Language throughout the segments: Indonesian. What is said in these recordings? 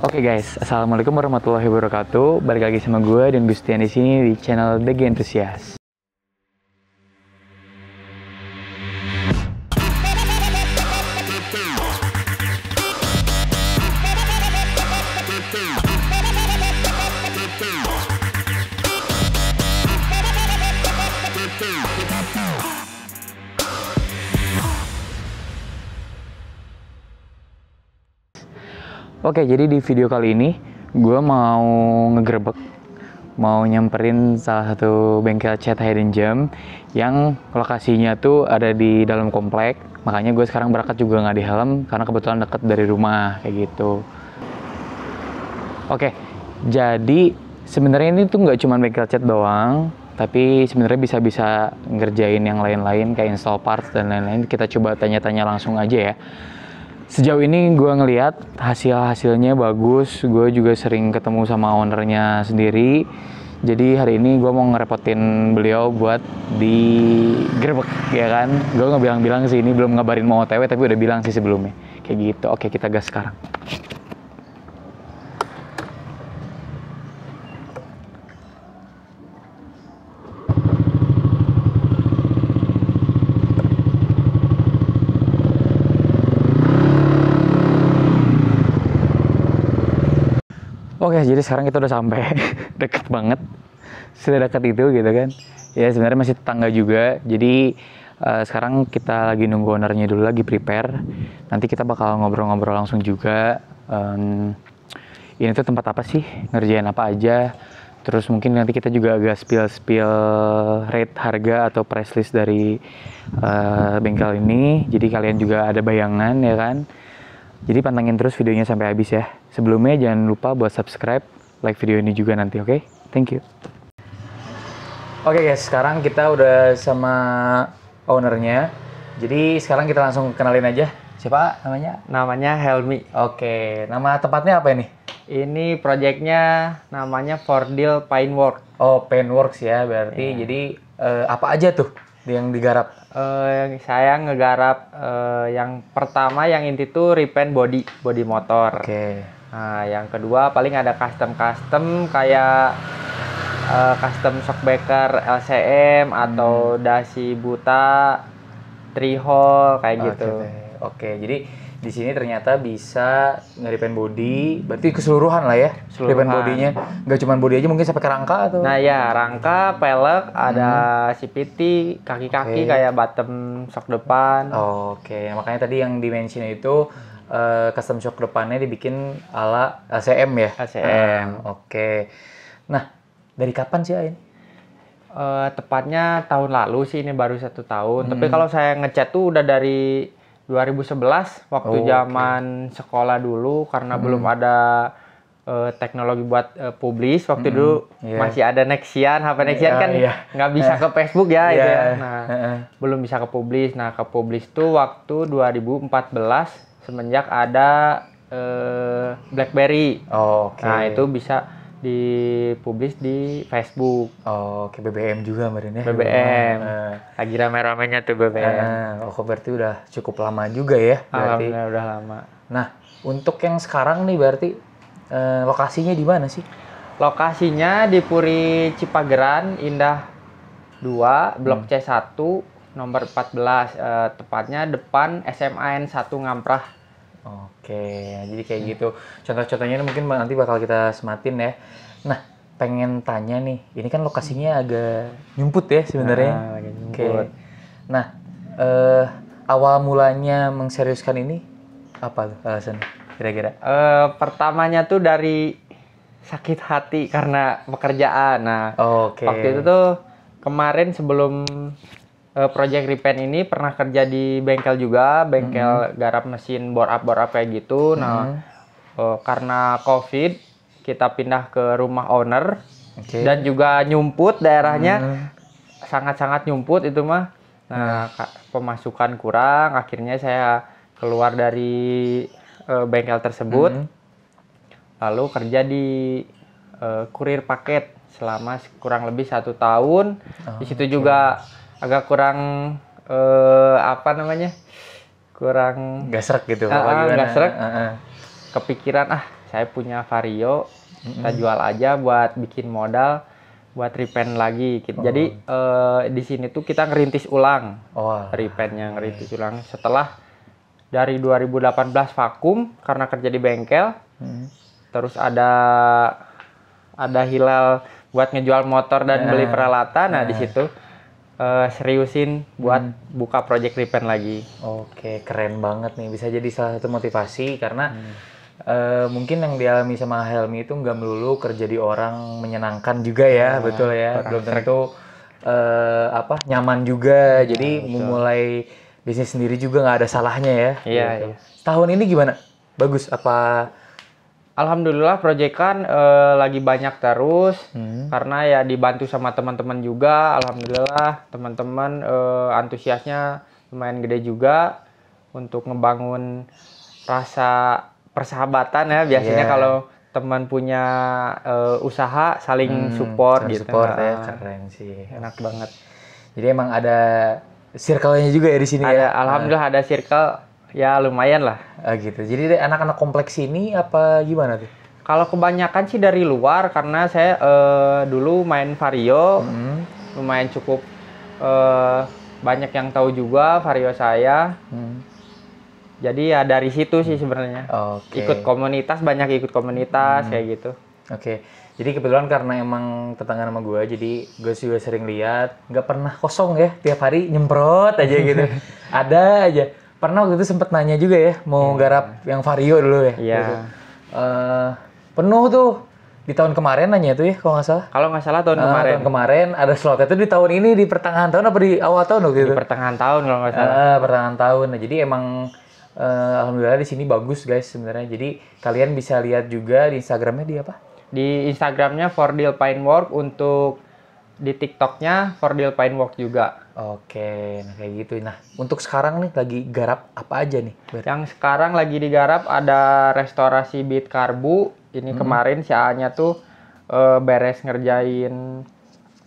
Oke guys, assalamualaikum warahmatullahi wabarakatuh. Balik lagi sama gue dan Gustian di sini di channel The Game Enthusiast. Oke, jadi di video kali ini gue mau ngegerebek, mau nyamperin salah satu bengkel cat hidden gem yang lokasinya tuh ada di dalam komplek. Makanya gue sekarang berangkat juga nggak di helm karena kebetulan deket dari rumah kayak gitu. Oke, jadi sebenarnya ini tuh nggak cuma bengkel cat doang, tapi sebenarnya bisa ngerjain yang lain-lain kayak install parts dan lain-lain. Kita coba tanya-tanya langsung aja ya. Sejauh ini gue ngelihat hasilnya bagus, gue juga sering ketemu sama ownernya sendiri. Jadi hari ini gue mau ngerepotin beliau buat digerebek, ya kan. Gue nggak bilang-bilang sih, ini belum ngabarin mau OTW, tapi udah bilang sih sebelumnya. Kayak gitu. Oke, kita gas sekarang. Oke, jadi sekarang kita udah sampai deket banget, sudah deket itu gitu kan. Ya sebenarnya masih tetangga juga. Jadi sekarang kita lagi nunggu ownernya dulu, lagi prepare. Nanti kita bakal ngobrol-ngobrol langsung juga. Ini tuh tempat apa sih? Ngerjain apa aja? Terus mungkin nanti kita juga agak spill rate harga atau price list dari bengkel ini. Jadi kalian juga ada bayangan ya kan. Jadi pantengin terus videonya sampai habis ya. Sebelumnya jangan lupa buat subscribe, like video ini juga nanti, oke? Thank you. Oke guys, sekarang kita udah sama ownernya. Jadi sekarang kita langsung kenalin aja. Siapa namanya? Namanya Helmi. Oke, nama tempatnya apa ini? Ini proyeknya namanya Fordil Paintwork. Oh, Paintworks ya berarti. Iya. Jadi apa aja tuh yang digarap? Saya ngegarap yang pertama yang inti tuh repaint body motor. Oke. Nah, yang kedua paling ada custom kayak custom shockbreaker LCM atau dasi buta, tri-hole kayak gitu. Oke, jadi di sini ternyata bisa nge-repaint body, berarti keseluruhan lah ya. Repaint bodinya, nggak cuma body aja, mungkin sampai ke rangka atau? Nah ya, rangka, pelek, ada CPT, kaki-kaki kayak bottom shock depan. Oke, makanya tadi yang di-mention itu custom shock depannya dibikin ala LCM ya? LCM. Oke. Nah, dari kapan sih ini? Tepatnya tahun lalu sih, ini baru 1 tahun. Tapi kalau saya ngecat tuh udah dari 2011 waktu zaman sekolah dulu karena belum ada teknologi buat publish waktu dulu masih ada Nexian, HP Nexian kan nggak bisa ke Facebook ya itu ya. Nah, belum bisa ke publish. Nah, ke publish tuh waktu 2014 semenjak ada BlackBerry. Nah, itu bisa dipublish di Facebook. Oke, BBM juga kemarin ya. BBM. Lagi rame-ramenya tuh BBM. Berarti udah cukup lama juga ya. Alhamdulillah udah lama. Nah, untuk yang sekarang nih berarti lokasinya di mana sih? Lokasinya di Puri Cipageran, Indah 2, Blok C1, nomor 14. Tepatnya depan SMAN 1 Ngamprah. Oke, jadi kayak gitu. Contoh-contohnya ini mungkin nanti bakal kita sematin ya. Nah, pengen tanya nih, ini kan lokasinya agak nyumput ya sebenarnya. Nah, lagi nyumput. Nah, awal mulanya mengseriuskan ini apa alasannya kira-kira? Pertamanya tuh dari sakit hati karena pekerjaan. Nah, waktu itu tuh kemarin sebelum project repaint ini pernah kerja di bengkel juga, bengkel garap mesin bore up kayak gitu. Nah, karena COVID kita pindah ke rumah owner dan juga nyumput daerahnya, sangat-sangat nyumput itu mah. Nah, pemasukan kurang, akhirnya saya keluar dari bengkel tersebut, lalu kerja di kurir paket selama kurang lebih 1 tahun. Di situ juga agak kurang kurang gasrek gitu. gasrek. Kepikiran saya punya Vario, kita jual aja buat bikin modal buat repaint lagi gitu. Jadi di sini tuh kita ngerintis ulang repaintnya, ngerintis ulang setelah dari 2018 vakum karena kerja di bengkel. Terus ada Hilal buat ngejual motor dan beli peralatan. Nah di situ seriusin buat buka project repaint lagi. Oke, keren banget nih. Bisa jadi salah satu motivasi karena mungkin yang dialami sama Helmi itu nggak melulu kerja di orang menyenangkan juga ya, betul ya. Belum tentu nyaman juga. Jadi memulai bisnis sendiri juga nggak ada salahnya ya. Iya, gitu. iya. Tahun ini gimana? Bagus apa? Alhamdulillah proyekan lagi banyak terus karena ya dibantu sama teman-teman juga. Alhamdulillah teman-teman antusiasnya lumayan gede juga untuk ngebangun rasa persahabatan ya. Biasanya kalau teman punya usaha saling support gitu. Support ya, keren sih. Enak banget. Jadi emang ada circle-nya juga ya di sini ya. Alhamdulillah ada circle. Ya lumayan lah. Gitu. Jadi anak-anak kompleks ini apa gimana tuh? Kalau kebanyakan sih dari luar karena saya dulu main Vario, lumayan cukup banyak yang tahu juga Vario saya. Jadi ya dari situ sih sebenarnya. Ikut komunitas, banyak ikut komunitas kayak gitu. Oke. Jadi kebetulan karena emang tetangga sama gue, jadi gue juga sering lihat nggak pernah kosong ya, tiap hari nyemprot aja gitu. Ada aja. Pernah waktu itu sempet nanya juga ya, mau garap yang Vario dulu ya. Iya. Gitu. Penuh tuh di tahun kemarin nanya itu ya, kalau nggak salah. Kalau nggak salah tahun kemarin. Tahun kemarin ada slot itu di tahun ini di pertengahan tahun apa di awal tahun waktu itu? Di pertengahan tahun kalau nggak salah. Pertengahan tahun. Nah jadi emang alhamdulillah di sini bagus guys sebenarnya. Jadi kalian bisa lihat juga di Instagramnya di apa? Di Instagramnya Fordil Paintwork, untuk di TikToknya Fordil Paintwork juga. Oke, nah kayak gitu. Nah, untuk sekarang nih lagi garap apa aja nih? Yang sekarang lagi digarap ada restorasi beat karbu. Ini kemarin si A-nya tuh beres ngerjain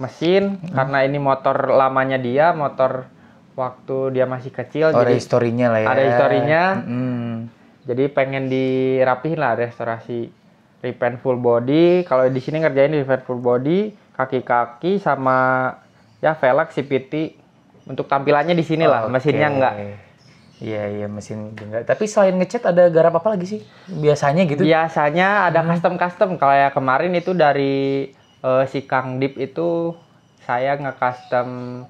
mesin karena ini motor lamanya dia, motor waktu dia masih kecil. Ada jadi historinya lah ya. Ada historinya. Jadi pengen dirapihin lah, restorasi repaint full body. Kalau di sini ngerjain repaint full body, kaki-kaki sama ya velg CVT. Untuk tampilannya di sini lah, mesinnya enggak. Iya mesin enggak. Tapi selain ngecat ada garap apa lagi sih? Biasanya gitu? Biasanya ada custom. Kalau ya kemarin itu dari si Kang Dip itu saya nge-custom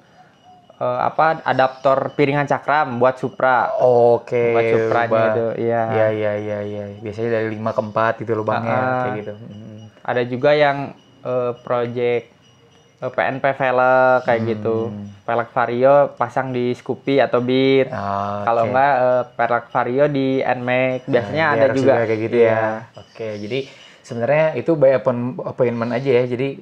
adaptor piringan cakram buat Supra. Oke. Buat Supranya itu, iya. Iya. Biasanya dari 5 ke 4 gitu lubangnya kayak gitu. Ada juga yang project PNP velg kayak gitu. Velg Vario pasang di Scoopy atau Beat. Kalau enggak velg Vario di NMAX. Biasanya ada juga kayak gitu ya. Oke, jadi sebenarnya itu by appointment aja ya. Jadi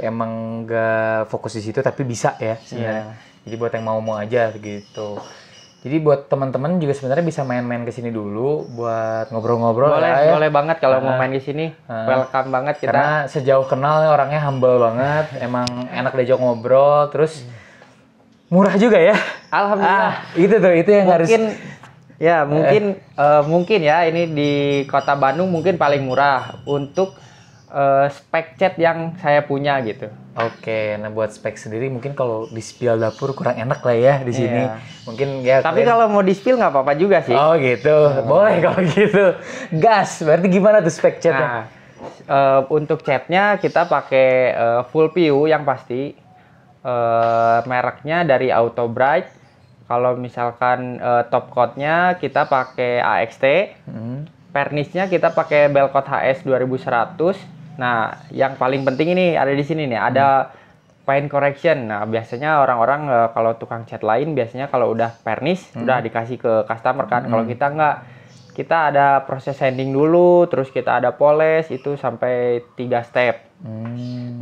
emang nggak fokus di situ tapi bisa ya sebenarnya. Jadi buat yang mau aja gitu. Jadi buat teman-teman juga sebenarnya bisa main-main ke sini dulu buat ngobrol-ngobrol. Boleh banget kalau mau main ke sini. Welcome banget kita. Karena sejauh kenal orangnya humble banget, emang enak diajak ngobrol, terus murah juga ya. Alhamdulillah. Itu yang harus. Mungkin ya ini di Kota Bandung mungkin paling murah untuk spek cat yang saya punya gitu. Oke, nah buat spek sendiri mungkin kalau di spill dapur kurang enak lah ya di sini. Mungkin ya. Tapi kalau mau di spill nggak apa-apa juga sih. Oh gitu, boleh kalau gitu. Gas, berarti gimana tuh spek catnya? Untuk catnya kita pakai full PU yang pasti. Mereknya dari Auto Bright. Kalau misalkan top coatnya kita pakai AXT. Pernisnya kita pakai Belcoat HS 2100. Nah, yang paling penting ini ada di sini nih, ada paint correction. Nah, biasanya orang-orang kalau tukang cat lain biasanya kalau udah pernis udah dikasih ke customer kan. Kalau kita nggak, kita ada proses sanding dulu, terus kita ada polish itu sampai 3 step.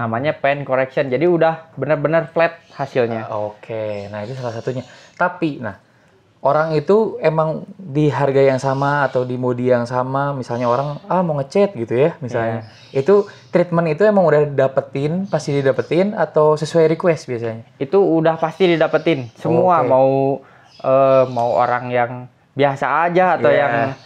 Namanya paint correction. Jadi udah benar-benar flat hasilnya. Oke, nah itu salah satunya. Tapi, orang itu emang di harga yang sama atau di modi yang sama, misalnya orang mau ngecat gitu ya misalnya, itu treatment itu emang udah pasti didapetin atau sesuai request biasanya? Itu udah pasti didapetin semua. Mau orang yang biasa aja atau yang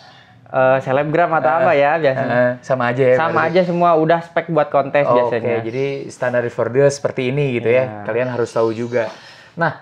selebgram atau apa ya biasanya. Sama aja ya. Sama aja semua, udah spek buat kontes biasanya. Oke, jadi standar recorder seperti ini gitu ya. Kalian harus tahu juga. Nah,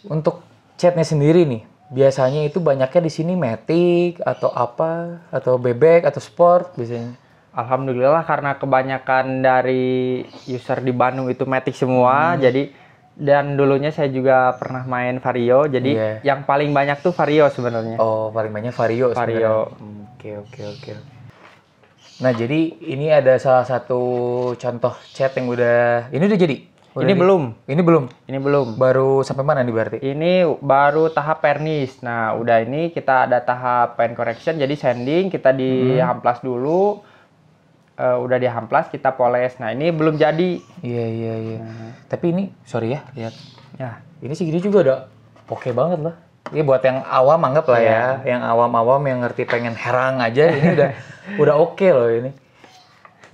untuk catnya sendiri nih, biasanya itu banyaknya di sini Matic atau apa, atau bebek atau sport biasanya. Alhamdulillah karena kebanyakan dari user di Bandung itu Matic semua, jadi dan dulunya saya juga pernah main Vario, jadi yang paling banyak tuh Vario sebenarnya. Oh, paling banyak Vario. Vario. Oke. Nah, jadi ini ada salah satu contoh cat yang ini udah jadi? Ini belum. Ini belum. Baru sampai mana nih berarti? Ini baru tahap pernis. Nah, udah ini kita ada tahap pen correction, jadi sanding kita di amplas dulu. Udah dihamplas kita poles. Nah, ini belum jadi. Iya. Tapi ini sorry ya, lihat. Ya, ini segini juga udah oke banget lah. Ini buat yang awam anggap lah ya, yang awam-awam yang ngerti pengen herang aja ini udah oke loh ini.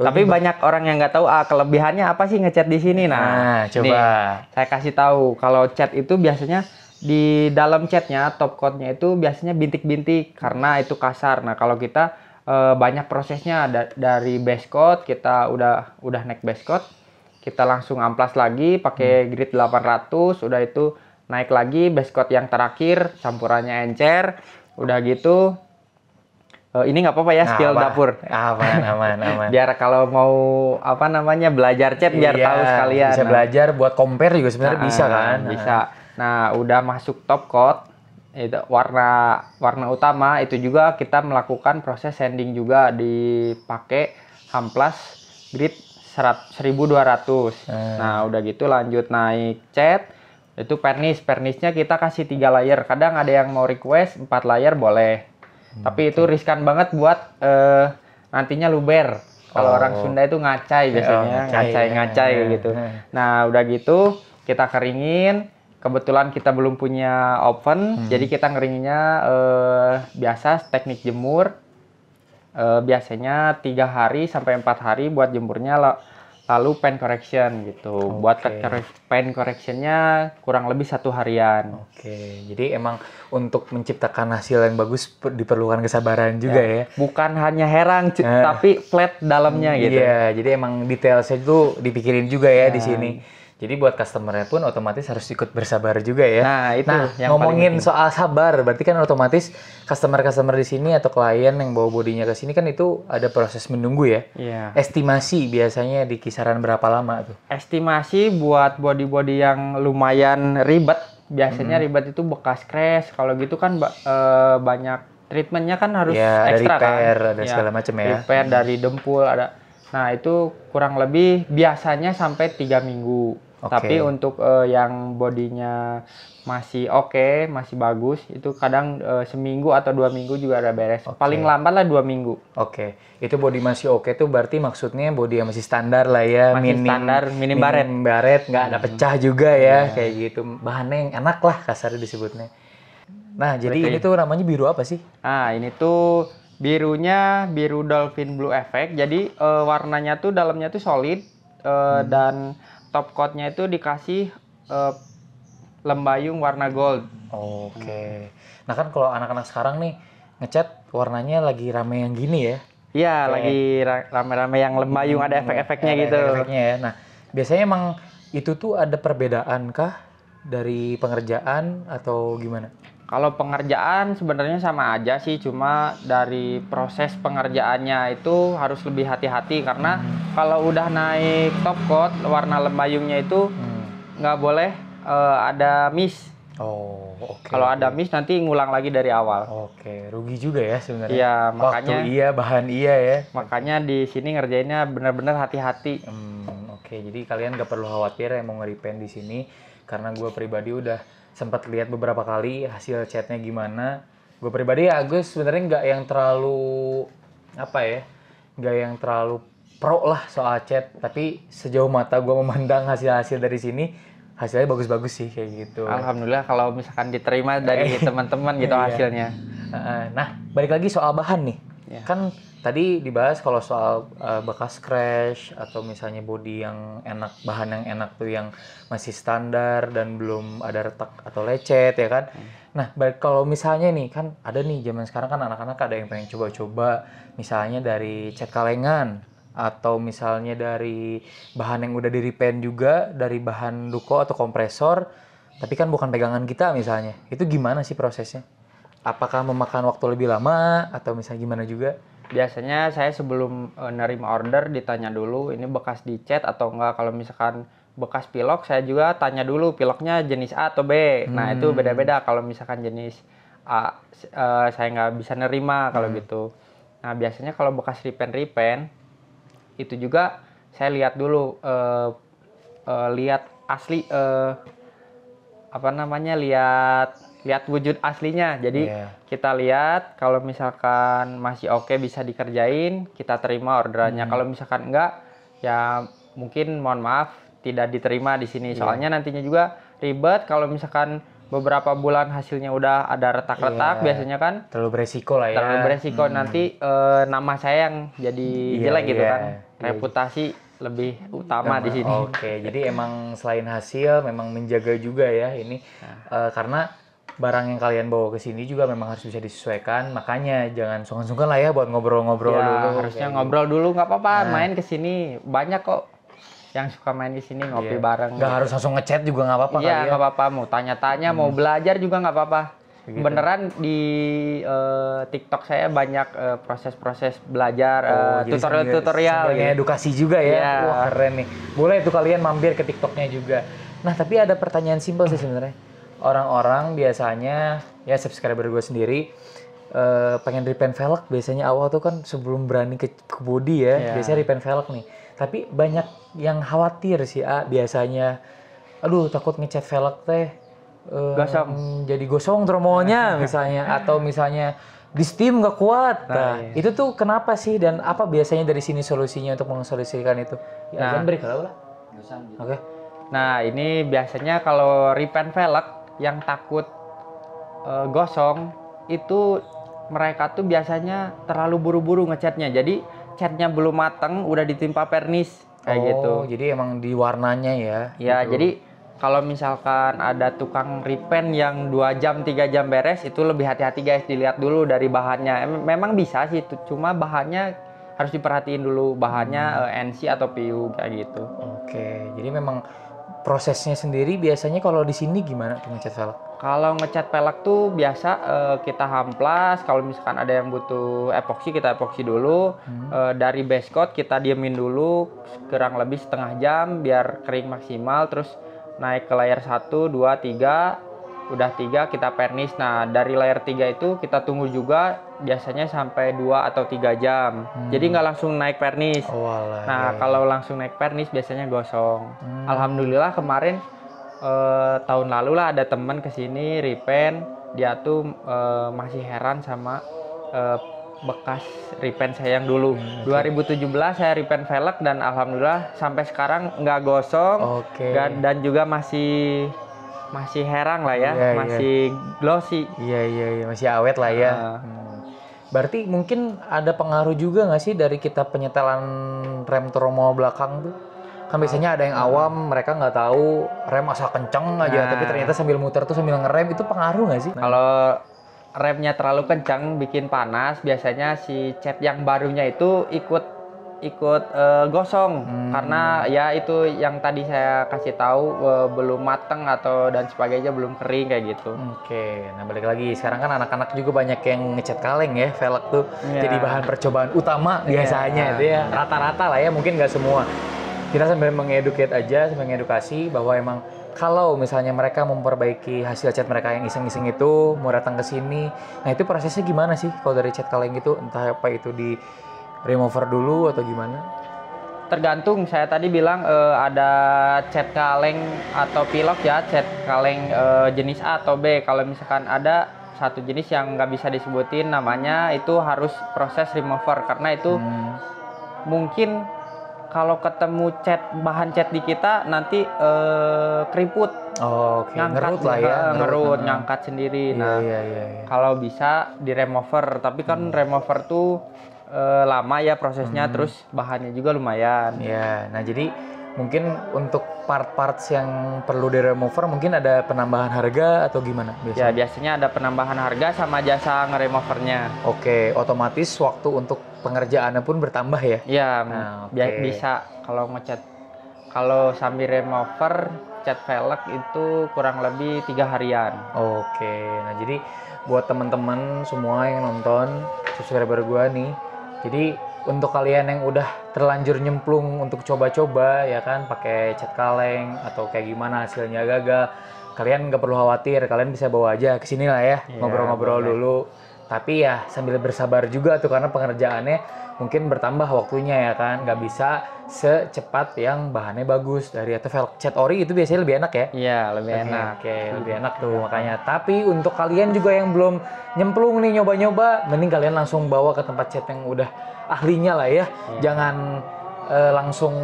Tapi banyak orang yang nggak tahu kelebihannya apa sih ngecat di sini. Nah, coba nih, saya kasih tahu kalau cat itu biasanya di dalam catnya top coatnya itu biasanya bintik-bintik karena itu kasar. Nah, kalau kita banyak prosesnya dari base coat, kita udah naik base coat, kita langsung amplas lagi pakai grit 800, udah itu naik lagi base coat yang terakhir, campurannya encer, udah gitu. Ini nggak apa-apa ya, skill dapur. Aman. Biar kalau mau belajar cat biar tahu sekalian. Bisa belajar buat compare juga sebenarnya bisa kan? Bisa. Nah, udah masuk top coat. Itu warna utama itu juga kita melakukan proses sanding juga dipakai hamplas grit 1200. Nah, udah gitu lanjut naik cat. Itu pernisnya kita kasih 3 layer. Kadang ada yang mau request 4 layer boleh. Tapi itu riskan banget buat nantinya luber. Kalau orang Sunda itu ngacai biasanya, ngacai gitu. Nah, udah gitu kita keringin. Kebetulan kita belum punya oven, jadi kita ngeringinnya biasa teknik jemur. Biasanya 3 hari sampai 4 hari buat jemurnya, lalu pen correction gitu. Buat pen correctionnya kurang lebih 1 harian. Jadi emang untuk menciptakan hasil yang bagus diperlukan kesabaran juga ya. Bukan hanya herang, tapi flat dalamnya gitu. Iya, jadi emang detailnya itu dipikirin juga ya di sini. Jadi buat customer-nya pun otomatis harus ikut bersabar juga ya. Nah, itu yang ngomongin soal sabar, berarti kan otomatis customer di sini atau klien yang bawa bodinya ke sini kan itu ada proses menunggu ya. Iya. Estimasi biasanya di kisaran berapa lama tuh? Estimasi buat body-body yang lumayan ribet, biasanya ribet itu bekas crash. Kalau gitu kan banyak treatmentnya kan harus ekstra repair, kan. ada segala macam ya. Repair dari dempul ada. Nah, itu kurang lebih biasanya sampai 3 minggu. Tapi untuk yang bodinya masih masih bagus, itu kadang seminggu atau 2 minggu juga ada beres. Paling lambat lah 2 minggu. Itu body masih tuh berarti maksudnya body yang masih standar lah ya. Minim baret. Nggak ada pecah juga ya, kayak gitu. Bahannya yang enak lah kasarnya disebutnya. Nah, jadi ini tuh namanya biru apa sih? Ini tuh birunya biru Dolphin Blue Effect. Jadi warnanya tuh dalamnya tuh solid dan top coatnya itu dikasih lembayung warna gold. Nah kan kalau anak-anak sekarang nih ngecat warnanya lagi rame yang gini ya. Iya, lagi rame-rame yang lembayung ada efek-efeknya gitu. Efek-efeknya ya. Nah, biasanya emang itu tuh ada perbedaan kah dari pengerjaan atau gimana? Kalau pengerjaan sebenarnya sama aja sih, cuma dari proses pengerjaannya itu harus lebih hati-hati karena kalau udah naik top coat warna lembayungnya itu nggak boleh ada miss. Kalau ada miss nanti ngulang lagi dari awal. Rugi juga ya sebenarnya. Iya, makanya waktu iya, bahan iya ya. Makanya di sini ngerjainnya benar-benar hati-hati. Jadi kalian nggak perlu khawatir yang mau nge-repaint di sini karena gue pribadi udah sempat lihat beberapa kali hasil catnya gimana. Gue pribadi gue sebenarnya nggak yang terlalu nggak yang terlalu pro lah soal cat, tapi sejauh mata gue memandang hasil-hasil dari sini hasilnya bagus-bagus sih kayak gitu. Alhamdulillah kalau misalkan diterima dari teman-teman gitu hasilnya. Nah, balik lagi soal bahan nih. Kan tadi dibahas kalau soal bekas crash atau misalnya bodi yang enak, bahan yang enak tuh yang masih standar dan belum ada retak atau lecet ya kan. Nah, kalau misalnya nih kan ada nih zaman sekarang kan anak-anak ada yang pengen coba-coba misalnya dari cat kalengan atau misalnya dari bahan yang udah di repaint juga, dari bahan duko atau kompresor, tapi kan bukan pegangan kita misalnya. Itu gimana sih prosesnya? Apakah memakan waktu lebih lama atau misalnya gimana juga? Biasanya saya sebelum nerima order ditanya dulu ini bekas dicat atau enggak. Kalau misalkan bekas pilok saya juga tanya dulu piloknya jenis A atau B. Nah itu beda-beda. Kalau misalkan jenis A saya nggak bisa nerima kalau gitu. Nah biasanya kalau bekas repaint itu juga saya lihat dulu lihat asli apa namanya lihat wujud aslinya. Jadi kita lihat kalau misalkan masih oke bisa dikerjain, kita terima orderannya. Kalau misalkan enggak, ya mungkin mohon maaf tidak diterima di sini. Soalnya nantinya juga ribet kalau misalkan beberapa bulan hasilnya udah ada retak-retak biasanya kan terlalu beresiko lah ya. Terlalu beresiko nanti nama saya yang jadi jelek gitu kan. Reputasi lebih utama di sini. Oke, jadi emang selain hasil memang menjaga juga ya ini karena barang yang kalian bawa ke sini juga memang harus bisa disesuaikan, makanya jangan sungkan-sungkan lah ya buat ngobrol-ngobrol dulu. Harusnya ngobrol dulu, nggak apa-apa, main ke sini banyak kok yang suka main di sini ngopi bareng. Nggak harus langsung ngechat juga nggak apa-apa. Iya nggak apa-apa, mau tanya-tanya, mau belajar juga nggak apa-apa. Begitu. Beneran di TikTok saya banyak proses-proses belajar, tutorial-tutorial. Gitu. Edukasi juga ya. Wah keren nih. Boleh tuh kalian mampir ke TikToknya juga. Nah tapi ada pertanyaan simpel sih sebenarnya. Orang-orang biasanya ya subscriber gue sendiri pengen repaint velg biasanya awal tuh kan sebelum berani ke body ya biasanya repaint velg nih. Tapi banyak yang khawatir sih biasanya. Aduh takut ngecat velg teh. Gosong. Jadi gosong tromolnya misalnya atau misalnya di steam nggak kuat. Nah, itu tuh kenapa sih dan apa biasanya dari sini solusinya untuk mensolusikan itu? Ya, jangan beri kalau lah. Oke. Nah, ini biasanya kalau repaint velg yang takut gosong itu mereka tuh biasanya terlalu buru-buru ngecatnya. Jadi catnya belum mateng udah ditimpa pernis kayak gitu. Jadi emang di warnanya ya. Ya, gitu. jadi kalau misalkan ada tukang repaint yang 2 jam 3 jam beres itu lebih hati-hati guys, dilihat dulu dari bahannya. Memang bisa sih cuma bahannya harus diperhatiin dulu bahannya NC atau PU kayak gitu. Oke, jadi memang prosesnya sendiri biasanya kalau di sini gimana tuh ngecat velg? Kalau ngecat velg tuh biasa kita hamplas. Kalau misalkan ada yang butuh epoksi kita epoksi dulu. Dari base coat kita diemin dulu kurang lebih setengah jam biar kering maksimal. Terus naik ke layer 1, 2, 3. Udah 3 kita pernis. Nah dari layer 3 itu kita tunggu juga biasanya sampai 2 atau 3 jam. Jadi nggak langsung naik pernis. Kalau langsung naik pernis biasanya gosong. Alhamdulillah kemarin tahun lalu lah ada teman kesini repaint. Dia tuh masih heran sama bekas repaint saya yang dulu. 2017 saya repaint velg dan alhamdulillah sampai sekarang nggak gosong. Dan juga masih herang lah ya, masih glossy. Iya, masih awet lah ya. Berarti mungkin ada pengaruh juga nggak sih dari kita penyetelan rem tromol belakang tuh? Kan biasanya ada yang awam, mereka nggak tahu rem asal kenceng aja, tapi ternyata sambil muter tuh sambil ngerem, itu pengaruh nggak sih? Kalau remnya terlalu kencang bikin panas, biasanya si cat yang barunya itu ikut gosong karena ya itu yang tadi saya kasih tahu belum mateng atau dan sebagainya belum kering kayak gitu. Oke, nah balik lagi sekarang kan anak-anak juga banyak yang ngecat kaleng ya, velg tuh jadi bahan percobaan utama biasanya itu ya rata-rata lah ya, mungkin nggak semua. Kita sambil mengeduket aja, sambil mengedukasi bahwa emang kalau misalnya mereka memperbaiki hasil cat mereka yang iseng-iseng itu mau datang ke sini, nah itu prosesnya gimana sih kalau dari cat kaleng itu, entah apa itu di remover dulu atau gimana? Tergantung, saya tadi bilang ada cat kaleng atau pilok ya, cat kaleng jenis A atau B. Kalau misalkan ada satu jenis yang nggak bisa disebutin namanya, itu harus proses remover karena itu mungkin kalau ketemu bahan cat di kita nanti keriput Oh, oke. Ngerut lah ya. Ngerut, ngangkat sendiri. Nah, kalau bisa di remover, tapi kan remover tuh lama ya prosesnya, terus bahannya juga lumayan. Ya, nah jadi mungkin untuk part-parts yang perlu di remover mungkin ada penambahan harga atau gimana biasanya? Ya, biasanya ada penambahan harga sama jasa ngeremovernya. Oke, otomatis waktu untuk pengerjaannya pun bertambah ya? Iya, Nah, bisa kalau ngecat, kalau sambil remover cat velg itu kurang lebih 3 harian. Oke, nah jadi buat teman-teman semua yang nonton, subscriber gua nih, jadi untuk kalian yang udah terlanjur nyemplung untuk coba-coba ya kan pakai cat kaleng atau kayak gimana hasilnya gagal, kalian nggak perlu khawatir, kalian bisa bawa aja ke sini lah ya, ngobrol-ngobrol dulu. Tapi ya sambil bersabar juga tuh karena pengerjaannya mungkin bertambah waktunya ya kan, nggak bisa secepat yang bahannya bagus dari atau velg cat ori itu biasanya lebih enak ya? Iya, lebih enak. Oke, lebih enak tuh makanya. Tapi untuk kalian juga yang belum nyemplung nih nyoba-nyoba, mending kalian langsung bawa ke tempat cat yang udah ahlinya lah ya. Jangan langsung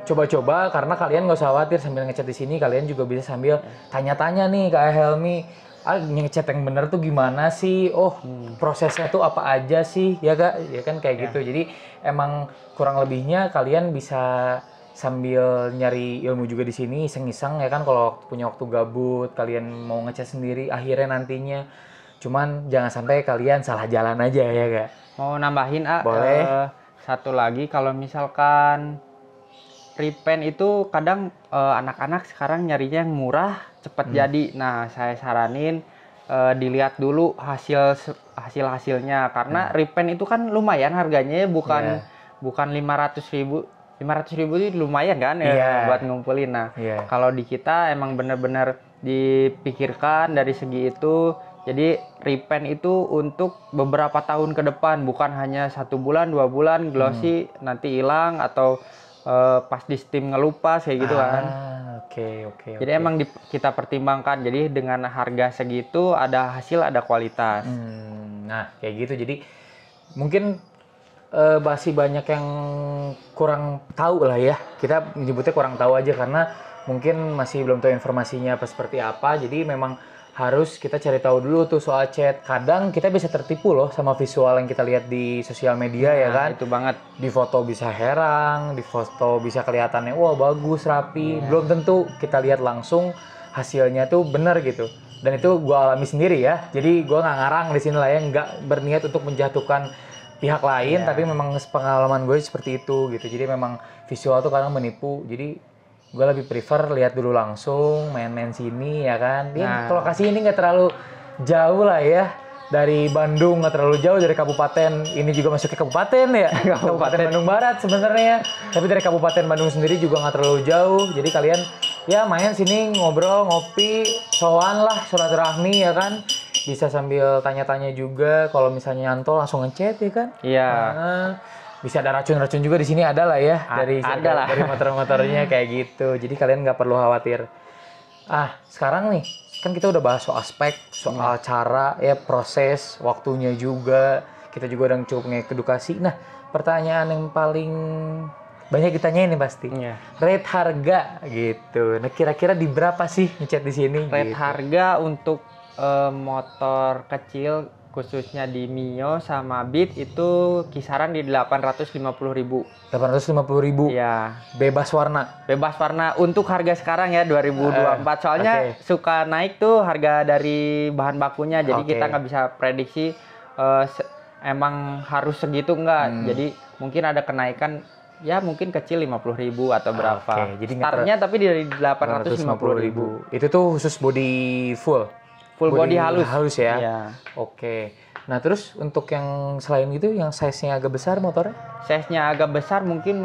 coba-coba karena kalian nggak usah khawatir sambil ngecat di sini, kalian juga bisa sambil tanya-tanya nih kayak Helmi. Ngecat yang bener tuh gimana sih? Prosesnya tuh apa aja sih? Ya kak, ya kan kayak gitu. Jadi emang kurang lebihnya kalian bisa sambil nyari ilmu juga di sini, iseng-iseng ya kan. Kalau punya waktu gabut, kalian mau ngecat sendiri, akhirnya nantinya. Cuman jangan sampai kalian salah jalan aja ya kak. Mau nambahin Boleh. Satu lagi, kalau misalkan repaint itu kadang anak-anak sekarang nyarinya yang murah, cepat jadi. Nah, saya saranin dilihat dulu hasilnya karena repaint itu kan lumayan harganya, bukan 500.000. 500.000 itu lumayan kan buat ngumpulin. Nah, kalau di kita emang bener-bener dipikirkan dari segi itu. Jadi repaint itu untuk beberapa tahun ke depan, bukan hanya 1 bulan 2 bulan glossy nanti hilang atau pas di steam ngelupas kayak gitu kan. Oke. Jadi emang kita pertimbangkan. Jadi dengan harga segitu ada hasil, ada kualitas. Nah kayak gitu. Jadi mungkin masih banyak yang kurang tahu lah ya. Kita menyebutnya kurang tahu aja karena mungkin masih belum tahu informasinya seperti apa. Jadi memang harus kita cari tahu dulu tuh soal cat. Kadang kita bisa tertipu loh sama visual yang kita lihat di sosial media ya kan. Itu banget. Di foto bisa herang, di foto bisa kelihatannya wah bagus, rapi. Belum tentu kita lihat langsung hasilnya tuh bener gitu. Dan itu gue alami sendiri ya. Jadi gue nggak ngarang di sini lah ya, nggak berniat untuk menjatuhkan pihak lain, tapi memang pengalaman gue seperti itu gitu. Jadi memang visual tuh kadang menipu. Jadi gue lebih prefer lihat dulu langsung, main-main sini ya kan. Lokasi ini nggak terlalu jauh lah ya dari Bandung, nggak terlalu jauh dari kabupaten. Ini juga masuk ke kabupaten ya, Kabupaten Bandung Barat sebenarnya. Tapi dari Kabupaten Bandung sendiri juga nggak terlalu jauh. Jadi kalian ya main sini ngobrol, ngopi, soan lah, silaturahmi ya kan. Bisa sambil tanya-tanya juga. Kalau misalnya nyantol langsung ngechat ya kan. Iya. Bisa ada racun-racun juga di sini ada lah ya dari motor-motornya kayak gitu. Jadi kalian nggak perlu khawatir. Sekarang nih kan kita udah bahas soal aspek, soal cara ya proses, waktunya juga. Kita juga udah cukup ngedukasi. Nah, pertanyaan yang paling banyak ditanyain nih pasti. Rate harga gitu. Nah, kira-kira di berapa sih ngecat di sini? Rate harga untuk motor kecil khususnya di Mio sama Beat itu kisaran di 850.000. 850.000. Iya. Bebas warna. Bebas warna untuk harga sekarang ya 2024. Soalnya suka naik tuh harga dari bahan bakunya. Jadi kita nggak bisa prediksi emang harus segitu nggak. Jadi mungkin ada kenaikan ya mungkin kecil 50.000 atau berapa. Jadi startnya tapi dari 850.000. Itu tuh khusus body full. Full body halus. Halus ya. Iya. Nah terus untuk yang selain itu yang size-nya agak besar motornya? Size-nya agak besar mungkin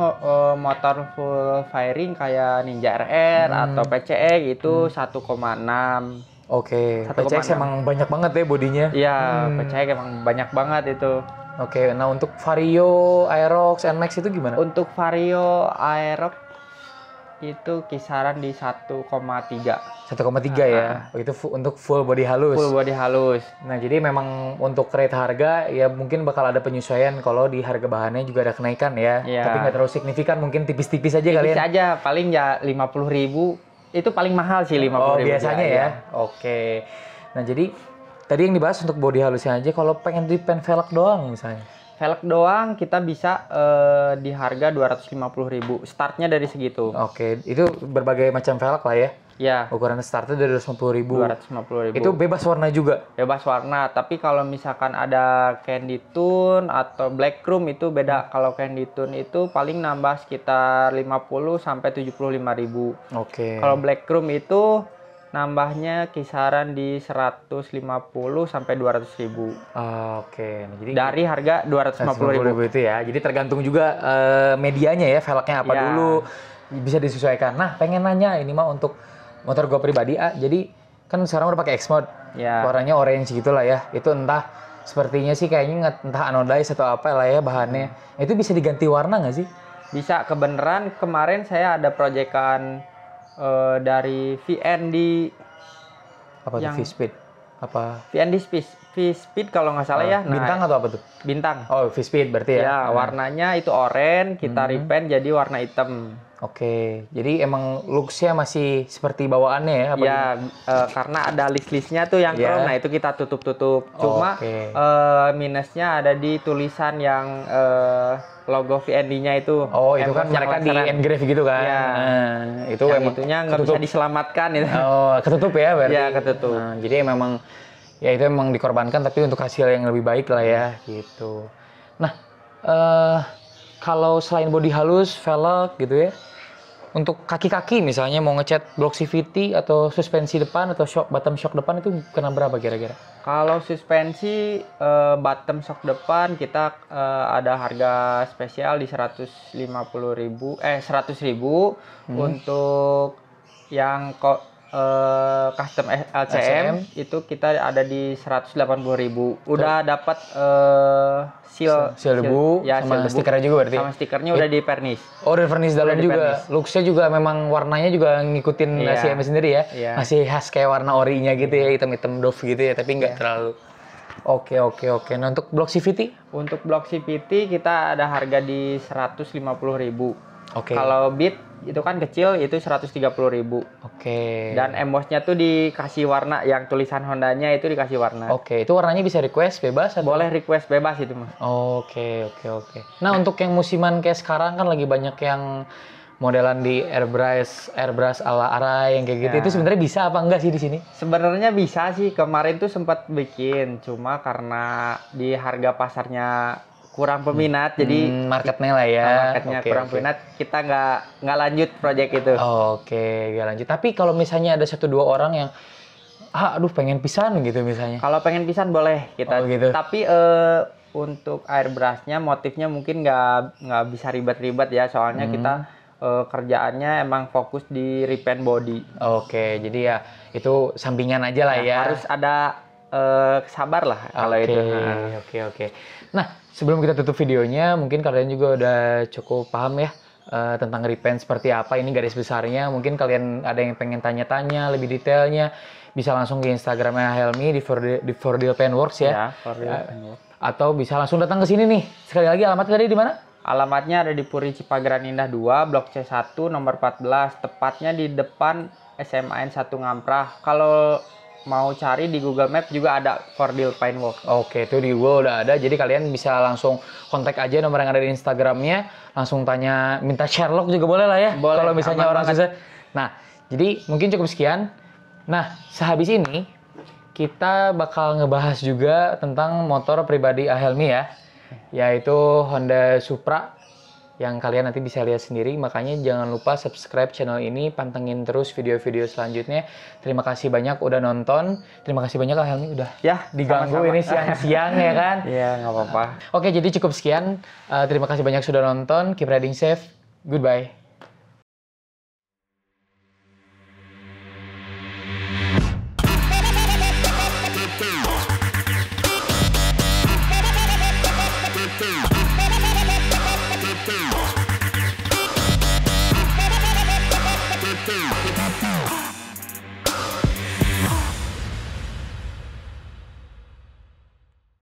motor full fairing kayak Ninja RR atau PCX itu 1,6. PCX emang banyak banget ya bodinya. Iya, PCX emang banyak banget itu. Nah untuk Vario, Aerox, NMAX itu gimana? Untuk Vario, Aerox itu kisaran di 1,3. 1,3 ya. Itu untuk full body halus. Full body halus. Nah, jadi memang untuk rate harga ya mungkin bakal ada penyesuaian kalau di harga bahannya juga ada kenaikan ya. Tapi nggak terlalu signifikan, mungkin tipis-tipis aja kalian. Tipis aja, paling ya 50.000 itu paling mahal sih 50.000. Oh, biasanya ya. Oke. Nah, jadi tadi yang dibahas untuk body halusnya aja, kalau pengen repaint velg doang misalnya. Velg doang kita bisa di harga 250.000. Startnya dari segitu. Oke, itu berbagai macam velg lah ya. Ya. Ukuran startnya dari 250.000. 250.000. Itu bebas warna juga. Bebas warna, tapi kalau misalkan ada candy tone atau black chrome itu beda. Kalau candy tone itu paling nambah sekitar 50 sampai 75.000. Oke. Kalau black chrome itu nambahnya kisaran di 150 sampai 200.000. Oke. Nah, jadi Dari harga 250.000 itu ya. Jadi tergantung juga medianya ya, velgnya apa Ya. dulu, bisa disesuaikan. Nah, pengen nanya ini mah untuk motor gue pribadi, jadi kan sekarang udah pakai X-Mode. Ya. Warnanya orange gitu lah ya. Itu entah sepertinya sih kayaknya entah anodized atau apa lah ya bahannya. Itu bisa diganti warna nggak sih? Bisa, kebenaran kemarin saya ada proyekan dari VN di Apa tuh yang V-Speed? Apa? VN di V-Speed kalau nggak salah ya. Nah, Bintang atau apa tuh? bintang. Oh, V-Speed berarti ya. Ya, warnanya itu oranye, kita repaint jadi warna hitam. Oke, jadi emang looks-nya masih seperti bawaannya ya? Apa Ya, karena ada list-listnya tuh yang Ya. chrome, nah itu kita tutup-tutup. Cuma Oke. minusnya ada di tulisan yang logo VND-nya itu. Oh, itu kan Emboss yang mereka di laseran. engrave gitu kan? Ya. Nah, itu Yang emang itunya nggak bisa diselamatkan itu. Oh, ketutup ya berarti? Ya, ketutup. Nah, jadi memang, ya itu emang dikorbankan tapi untuk hasil yang lebih baik lah ya, gitu. Nah, kalau selain body halus, velg gitu ya, untuk kaki-kaki misalnya mau ngecat block CVT atau suspensi depan atau bottom shock depan itu kena berapa kira-kira? Kalau suspensi bottom shock depan kita ada harga spesial di 100.000. Untuk yang custom LCM itu kita ada di 180.000. Udah dapat seal debu ya, sama seal debu. stikernya juga berarti? Sama stikernya udah di vernish. Oh, udah vernish dalam Udah di juga. vernish. Looks-nya juga memang warnanya juga ngikutin Iya. CM sendiri ya. Iya. Masih khas kayak warna orinya gitu ya, hitam-hitam doff gitu ya, tapi nggak terlalu. Oke. Nah, untuk block CVT? Untuk block CVT kita ada harga di 150.000. Oke. Kalau bit itu kan kecil, itu 130.000. Oke. Dan embossnya tuh dikasih warna, yang tulisan Hondanya itu dikasih warna. Oke, itu warnanya bisa request bebas atau? Boleh request bebas itu mas. Oke. Nah, untuk yang musiman kayak sekarang kan lagi banyak yang modelan di airbrush ala Arai yang kayak gitu. Ya. Itu sebenarnya bisa apa enggak sih di sini? Sebenarnya bisa sih, kemarin tuh sempat bikin, cuma karena di harga pasarnya kurang peminat, jadi Marketnya lah ya. marketnya Oke, kurang oke. peminat, kita nggak lanjut project itu. Oke, gak lanjut. Tapi kalau misalnya ada 1-2 orang yang aduh pengen pisan gitu misalnya. Kalau pengen pisan boleh kita. Oh, gitu. Tapi untuk airbrushnya motifnya mungkin nggak bisa ribet-ribet ya, soalnya kita kerjaannya emang fokus di repaint body. Oke, jadi ya itu sampingan aja lah Nah, ya. harus ada sabar lah kalau itu. Oke. Nah, sebelum kita tutup videonya, mungkin kalian juga udah cukup paham ya tentang repaint seperti apa, ini garis besarnya. Mungkin kalian ada yang pengen tanya-tanya lebih detailnya, bisa langsung ke Instagramnya Helmi di Fordil Paintworks ya. Ya, Fordil Paintworks. Atau bisa langsung datang ke sini nih. Sekali lagi alamatnya tadi di mana? Alamatnya ada di Puri Cipageran Indah 2, Blok C1, nomor 14, tepatnya di depan SMA N1 Ngamprah. Kalau mau cari di Google Map juga ada Fordil Paintworks. Oke, itu di Google udah ada. Jadi kalian bisa langsung kontak aja nomor yang ada di Instagramnya. Langsung tanya, minta Sherlock juga boleh lah ya. Boleh, Kalau misalnya aman orang banget. susah. Nah, jadi mungkin cukup sekian. Nah, sehabis ini kita bakal ngebahas juga tentang motor pribadi Helmi ya. Yaitu Honda Supra. Yang kalian nanti bisa lihat sendiri. Makanya jangan lupa subscribe channel ini, pantengin terus video-video selanjutnya. Terima kasih banyak udah nonton. Terima kasih banyak Kak Helmi udah Ya, diganggu sama-sama. ini siang-siang ya kan. Iya, nggak apa-apa. Oke, jadi cukup sekian. Terima kasih banyak sudah nonton. Keep riding safe. Goodbye.